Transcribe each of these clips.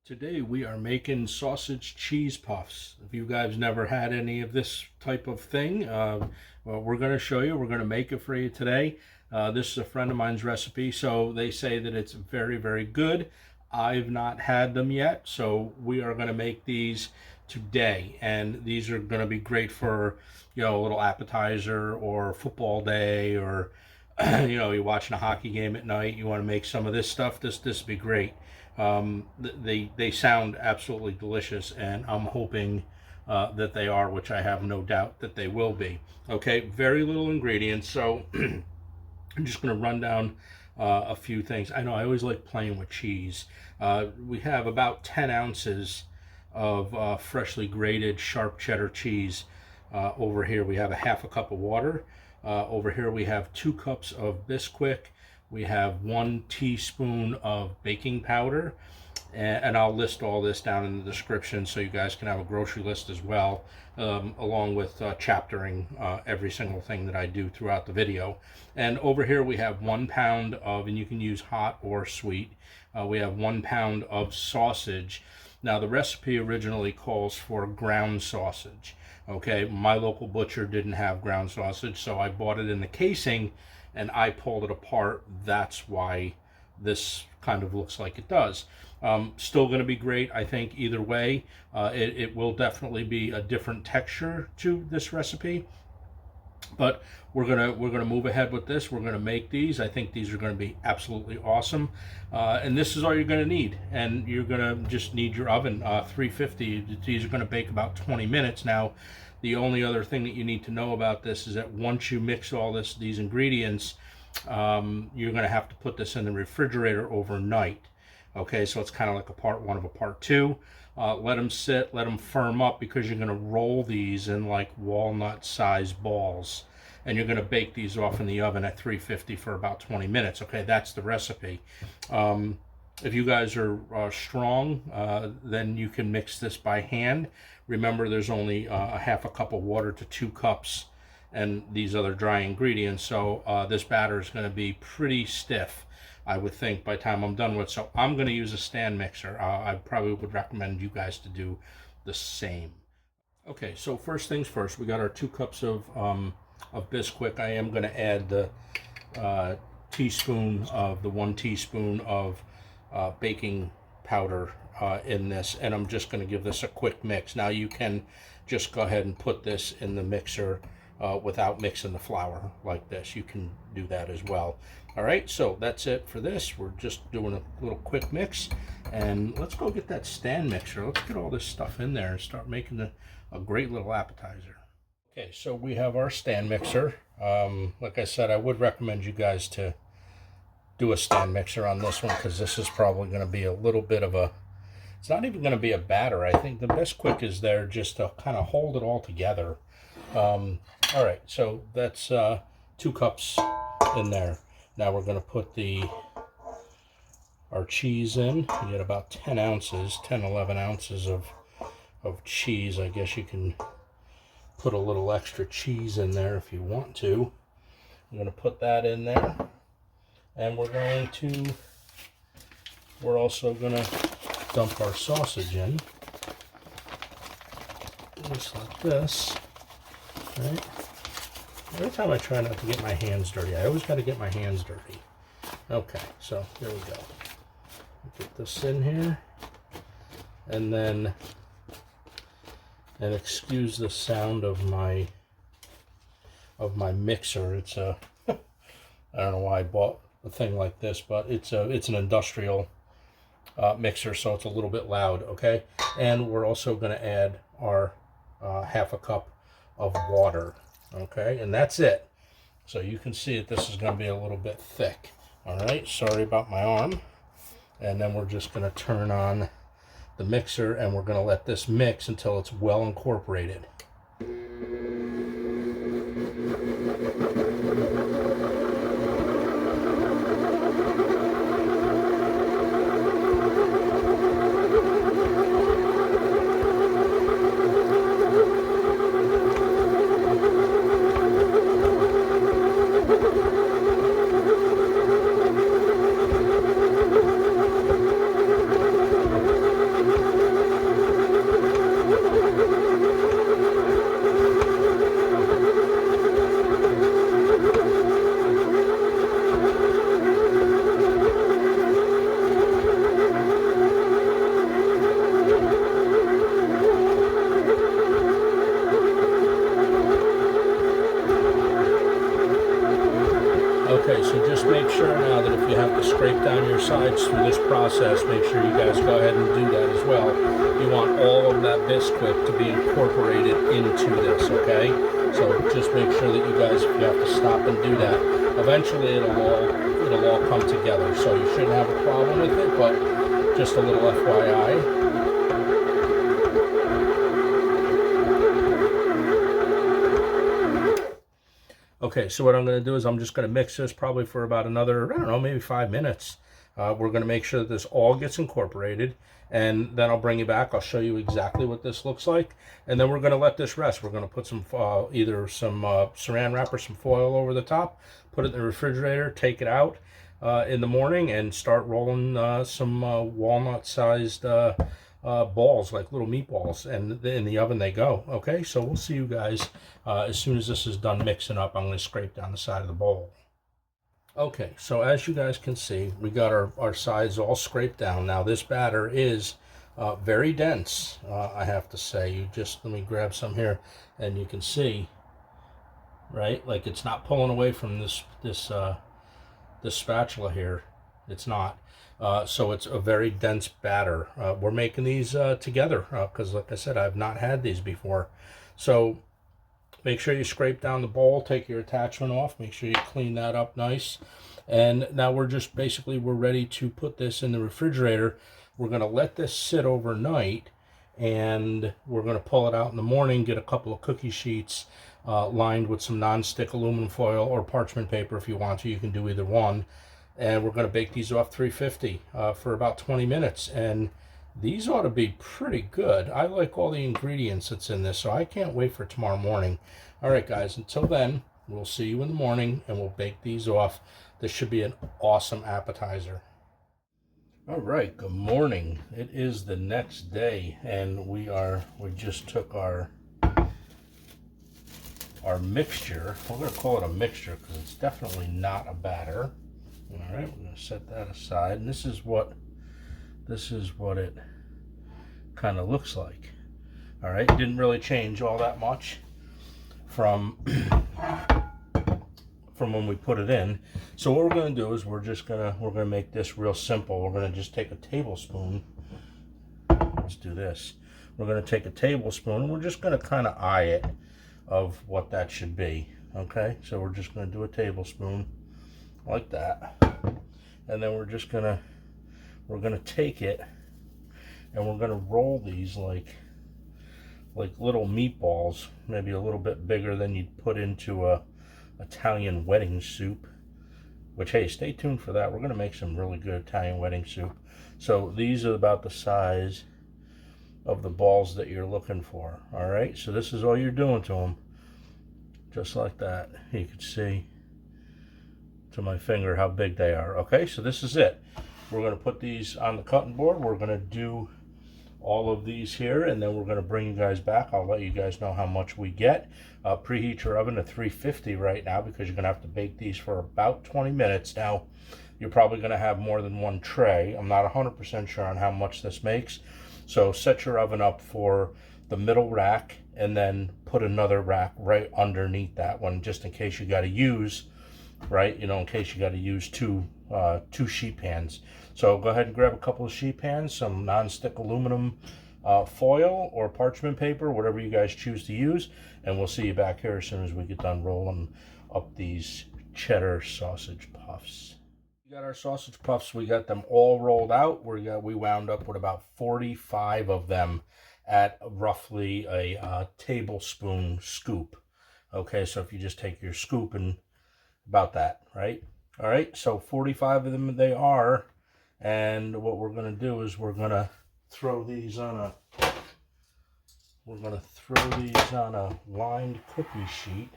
Today we are making sausage cheese puffs. If you guys never had any of this type of thing, well, we're going to show you. We're going to make it for you today. This is a friend of mine's recipe, so they say that it's very, very good. I've not had them yet, so we are going to make these today, and these are going to be great for, you know, a little appetizer or football day, or you know, you're watching a hockey game at night, you want to make some of this stuff. This would be great. They sound absolutely delicious, and I'm hoping that they are, which I have no doubt that they will be. Okay, very little ingredients, so I'm just going to run down a few things. I know I always like playing with cheese. We have about 10 ounces of freshly grated sharp cheddar cheese. Over here we have a half a cup of water. Over here we have 2 cups of bisquick. We have 1 teaspoon of baking powder, and I'll list all this down in the description so you guys can have a grocery list as well, along with chaptering every single thing that I do throughout the video. And over here we have 1 pound of, and you can use hot or sweet, we have 1 pound of sausage. Now the recipe originally calls for ground sausage. Okay, my local butcher didn't have ground sausage, so I bought it in the casing and I pulled it apart. That's why this kind of looks like it does. Still going to be great, I think, either way. It will definitely be a different texture to this recipe, but we're gonna move ahead with this. We're gonna make these. I think these are going to be absolutely awesome, and this is all you're going to need. And you're going to just need your oven, 350. These are going to bake about 20 minutes. Now, the only other thing that you need to know about this is that once you mix all these ingredients, you're going to have to put this in the refrigerator overnight. Okay, so it's kind of like a part 1 of a part 2. Let them sit, let them firm up, because you're going to roll these in like walnut sized balls, and you're going to bake these off in the oven at 350 for about 20 minutes. Okay, that's the recipe. If you guys are strong, then you can mix this by hand. Remember, there's only a half a cup of water to 2 cups and these other dry ingredients, so this batter is going to be pretty stiff, I would think, by the time I'm done with it. So I'm going to use a stand mixer. I probably would recommend you guys to do the same. Okay, so first things first, we got our 2 cups of bisquick. I am going to add the teaspoon of the 1 teaspoon of baking powder in this, and I'm just going to give this a quick mix. Now you can just go ahead and put this in the mixer without mixing the flour like this. You can do that as well. All right, so that's it for this. We're just doing a little quick mix, and let's go get that stand mixer. Let's get all this stuff in there and start making a great little appetizer. Okay, so we have our stand mixer. Like I said, I would recommend you guys to do a stand mixer on this one, because this is probably going to be a little bit of a, it's not even going to be a batter. I think the bisquick is there just to kind of hold it all together. All right, so that's 2 cups in there. Now we're going to put our cheese in. We get about 10 ounces, 10, 11 ounces of cheese. I guess you can put a little extra cheese in there if you want to. I'm going to put that in there. And we're also going to dump our sausage in. Just like this. Right? Every time I try not to get my hands dirty, I always got to get my hands dirty. Okay, so there we go. Get this in here. And then, and excuse the sound of my mixer. It's a, I don't know why I bought a thing like this, but it's an industrial mixer, so it's a little bit loud. Okay, and we're also going to add our half a cup of water. Okay, and that's it. So you can see that this is going to be a little bit thick. All right, sorry about my arm. And then we're just going to turn on the mixer, and we're going to let this mix until it's well incorporated. Okay, so just make sure now that if you have to scrape down your sides through this process, make sure you guys go ahead and do that as well. You want all of that bisquick to be incorporated into this, okay? So just make sure that you guys, if you have to stop and do that, eventually it'll all come together. So you shouldn't have a problem with it, but just a little FYI. Okay, so what I'm going to do is I'm just going to mix this probably for about another, I don't know, maybe 5 minutes. We're going to make sure that this all gets incorporated, and then I'll bring you back. I'll show you exactly what this looks like, and then we're going to let this rest. We're going to put some either some saran wrap or some foil over the top, put it in the refrigerator, take it out in the morning, and start rolling some walnut-sized balls, like little meatballs, and in the oven they go. Okay, so we'll see you guys as soon as this is done mixing up. I'm going to scrape down the side of the bowl. Okay, so as you guys can see, we got our sides all scraped down. Now this batter is very dense, I have to say. You just, let me grab some here, and you can see, right, like it's not pulling away from this spatula here. It's not. So it's a very dense batter. We're making these together because, like I said, I've not had these before. So make sure you scrape down the bowl, take your attachment off, make sure you clean that up nice. And now we're just basically, we're ready to put this in the refrigerator. We're going to let this sit overnight, and we're going to pull it out in the morning, get a couple of cookie sheets lined with some non-stick aluminum foil or parchment paper if you want to. You can do either one. And we're going to bake these off 350 for about 20 minutes. And these ought to be pretty good. I like all the ingredients that's in this, so I can't wait for tomorrow morning. All right, guys, until then, we'll see you in the morning, and we'll bake these off. This should be an awesome appetizer. All right, good morning. It is the next day, and we just took our mixture. We're going to call it a mixture because it's definitely not a batter. All right, we're going to set that aside, and this is what it kind of looks like. All right, didn't really change all that much from when we put it in. So what we're going to do is we're going to make this real simple. We're going to just take a tablespoon. Let's do this. We're going to take a tablespoon, and we're just going to kind of eye it of what that should be. Okay, so we're just going to do a tablespoon like that, and then we're gonna take it, and we're gonna roll these like little meatballs, maybe a little bit bigger than you'd put into a Italian wedding soup, which, hey, stay tuned for that. We're gonna make some really good Italian wedding soup. So these are about the size of the balls that you're looking for. All right, so this is all you're doing to them, just like that. You can see to my finger how big they are. Okay, so this is it. We're going to put these on the cutting board. We're going to do all of these here, and then we're going to bring you guys back. I'll let you guys know how much we get. Preheat your oven to 350 right now, because you're going to have to bake these for about 20 minutes. Now, you're probably going to have more than one tray. I'm not 100% sure on how much this makes. So set your oven up for the middle rack, and then put another rack right underneath that one, just in case you got to use, right, you know, in case you got to use two sheet pans. So go ahead and grab a couple of sheet pans, some non-stick aluminum foil or parchment paper, whatever you guys choose to use, and we'll see you back here as soon as we get done rolling up these cheddar sausage puffs. We got our sausage puffs. We got them all rolled out. We wound up with about 45 of them at roughly a tablespoon scoop. Okay, so if you just take your scoop and about that, right? All right, so 45 of them they are, and what we're going to do is we're going to throw these on a lined cookie sheet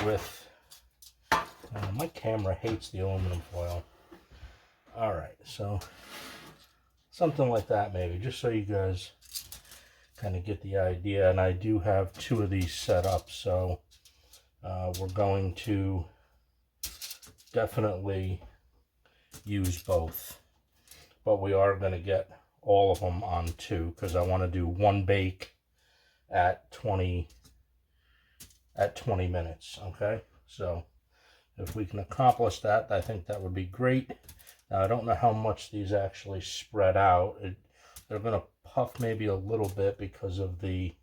with my camera hates the aluminum foil. All right, so something like that, maybe, just so you guys kind of get the idea. And I do have 2 of these set up, so we're going to definitely use both, but we are going to get all of them on 2, because I want to do 1 bake at 20 minutes. Okay, so If we can accomplish that, I think that would be great. Now, I don't know how much these actually spread out. They're going to puff maybe a little bit because of the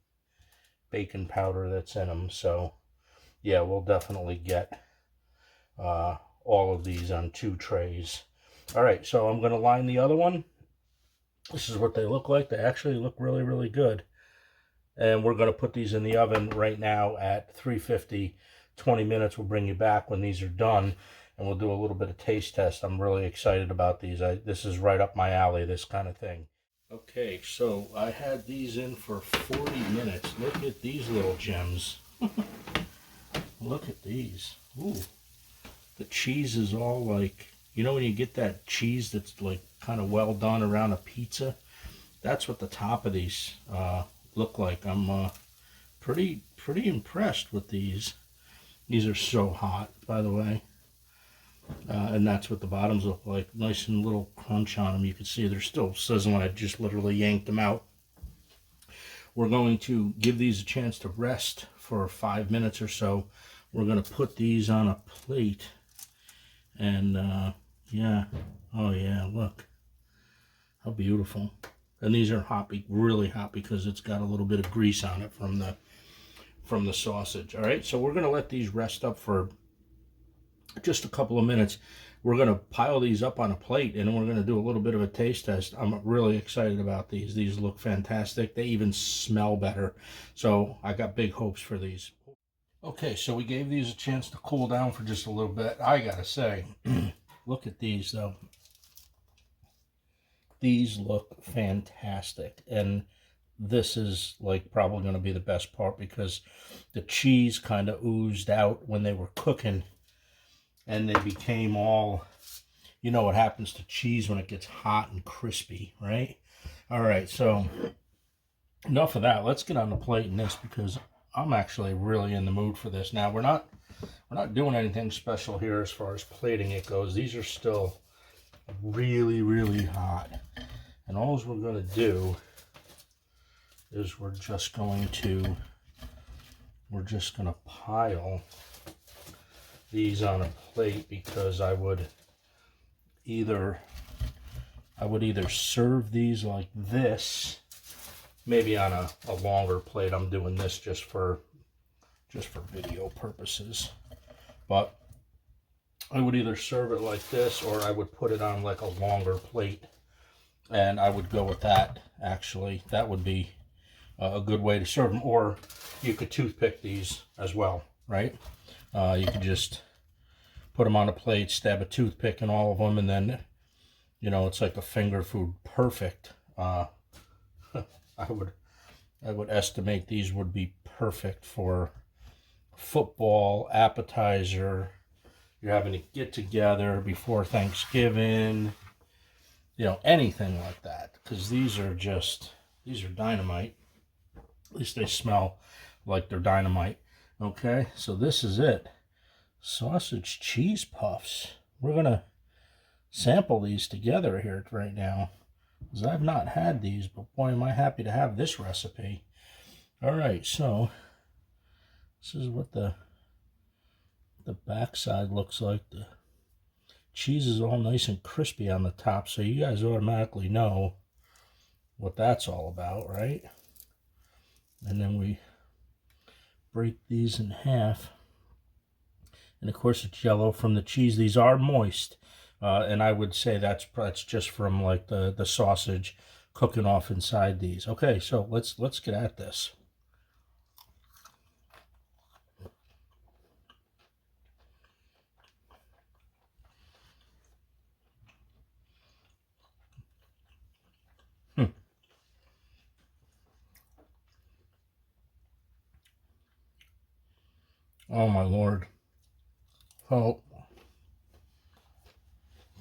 baking powder that's in them. So, yeah, we'll definitely get all of these on 2 trays. All right, so I'm going to line the other one. This is what they look like. They actually look really, really good. And we're going to put these in the oven right now at 350. 20 minutes. We'll bring you back when these are done, and we'll do a little bit of taste test. I'm really excited about these. This is right up my alley, this kind of thing. Okay, so I had these in for 40 minutes. Look at these little gems. Look at these. Ooh. The cheese is all like, you know when you get that cheese that's like kind of well done around a pizza? That's what the top of these look like. I'm pretty impressed with these. These are so hot, by the way. And that's what the bottoms look like. Nice and little crunch on them. You can see they're still sizzling. I just literally yanked them out. We're going to give these a chance to rest for 5 minutes or so. We're going to put these on a plate. And, yeah. Oh, yeah, look. How beautiful. And these are hot, really hot, because it's got a little bit of grease on it from the sausage. All right, so we're going to let these rest up for just a couple of minutes. We're going to pile these up on a plate, and then we're going to do a little bit of a taste test. I'm really excited about these. These look fantastic. They even smell better. So I got big hopes for these. Okay, so we gave these a chance to cool down for just a little bit. I got to say, look at these, though. These look fantastic. And this is like probably going to be the best part because the cheese kind of oozed out when they were cooking, and they became all, you know what happens to cheese when it gets hot and crispy, right? All right, so enough of that. Let's get on the plate in this because I'm actually really in the mood for this. Now, we're not doing anything special here as far as plating it goes. These are still really, really hot. And all we're going to do is we're just going to pile these on a plate because I would either serve these like this, maybe on a longer plate. I'm doing this just for video purposes, but I would either serve it like this or I would put it on like a longer plate, and I would go with that. Actually, that would be a good way to serve them. Or you could toothpick these as well, right? You could just put them on a plate, stab a toothpick in all of them, and then, you know, it's like a finger food. Perfect. I would estimate these would be perfect for football, appetizer. You're having to get together before Thanksgiving, you know, anything like that, because these are dynamite. At least they smell like they're dynamite. Okay, so this is it. Sausage cheese puffs. We're going to sample these together here right now, because I've not had these, but boy, am I happy to have this recipe. All right, so this is what the backside looks like. The cheese is all nice and crispy on the top, so you guys automatically know what that's all about, right? And then we break these in half. And of course it's yellow from the cheese. These are moist. And I would say that's just from like the sausage cooking off inside these. Okay, so let's get at this. Oh my Lord. Oh,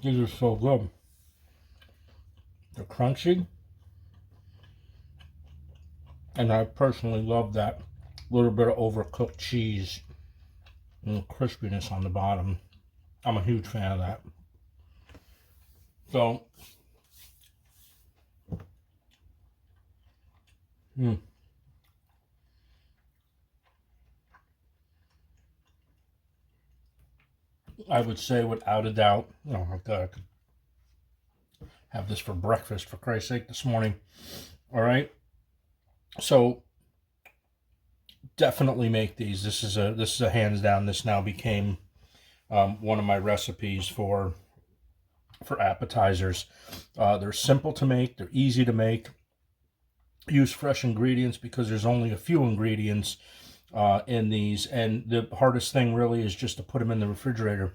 these are so good. They're crunchy. And I personally love that little bit of overcooked cheese and crispiness on the bottom. I'm a huge fan of that. So, I would say without a doubt, oh my God, I could have this for breakfast, for Christ's sake, this morning. All right. So definitely make these. This is a hands down. This now became one of my recipes for appetizers. They're simple to make. They're easy to make. Use fresh ingredients because there's only a few ingredients in these, and the hardest thing really is just to put them in the refrigerator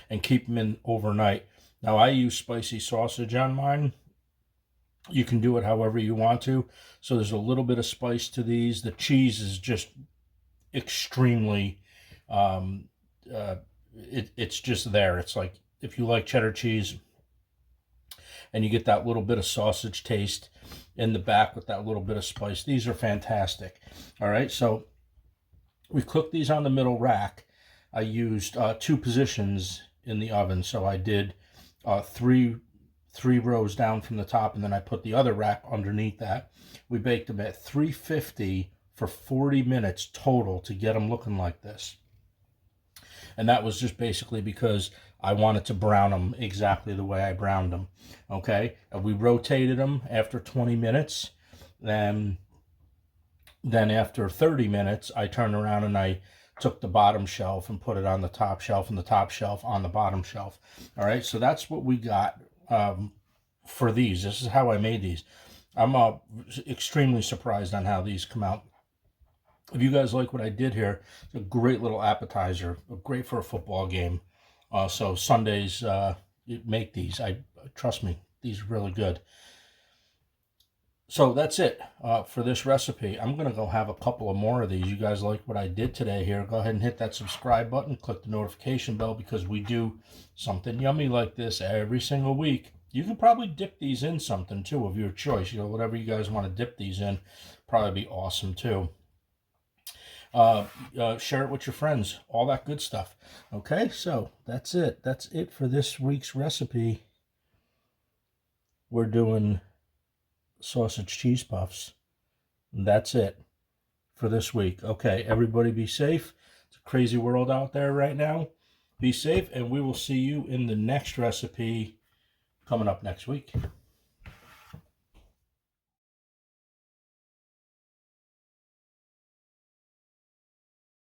and keep them in overnight. Now I use spicy sausage on mine. You can do it however you want to. So there's a little bit of spice to these. The cheese is just extremely, it's just there. It's like if you like cheddar cheese and you get that little bit of sausage taste in the back with that little bit of spice, these are fantastic. All right, so we cooked these on the middle rack. I used 2 positions in the oven. So I did three rows down from the top, and then I put the other rack underneath that. We baked them at 350 for 40 minutes total to get them looking like this. And that was just basically because I wanted to brown them exactly the way I browned them. Okay, we rotated them after 20 minutes. Then after 30 minutes, I turned around and I took the bottom shelf and put it on the top shelf, and the top shelf on the bottom shelf. All right, so that's what we got for these. This is how I made these. I'm extremely surprised on how these come out. If you guys like what I did here, it's a great little appetizer, great for a football game. So Sundays, make these. Trust me, these are really good. So that's it for this recipe. I'm going to go have a couple of more of these. You guys like what I did today here, go ahead and hit that subscribe button, click the notification bell, because we do something yummy like this every single week. You can probably dip these in something too of your choice. You know, whatever you guys want to dip these in, probably be awesome too. Share it with your friends, all that good stuff. Okay, so that's it. That's it for this week's recipe. We're doing sausage cheese puffs. That's it for this week. Okay, everybody be safe. It's a crazy world out there right now. Be safe, and we will see you in the next recipe coming up next week.